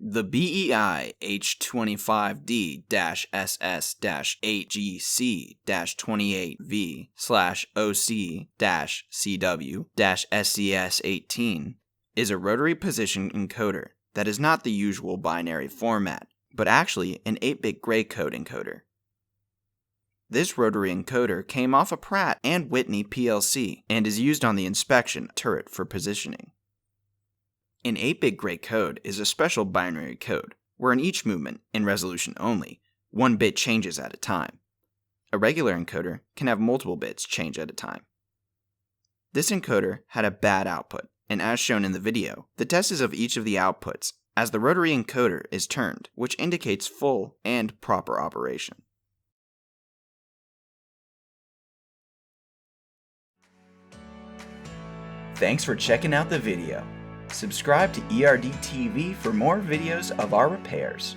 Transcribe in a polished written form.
The BEI H25D-SS-8GC-28V OC-CW-SCS18 is a rotary position encoder that is not the usual binary format, but actually an 8-bit gray code encoder. This rotary encoder came off a Pratt and Whitney PLC and is used on the inspection turret for positioning. An 8-bit gray code is a special binary code, where in each movement, in resolution only, one bit changes at a time. A regular encoder can have multiple bits change at a time. This encoder had a bad output, and as shown in the video, the test is of each of the outputs as the rotary encoder is turned, which indicates full and proper operation. Thanks for checking out the video. Subscribe to ERD TV for more videos of our repairs.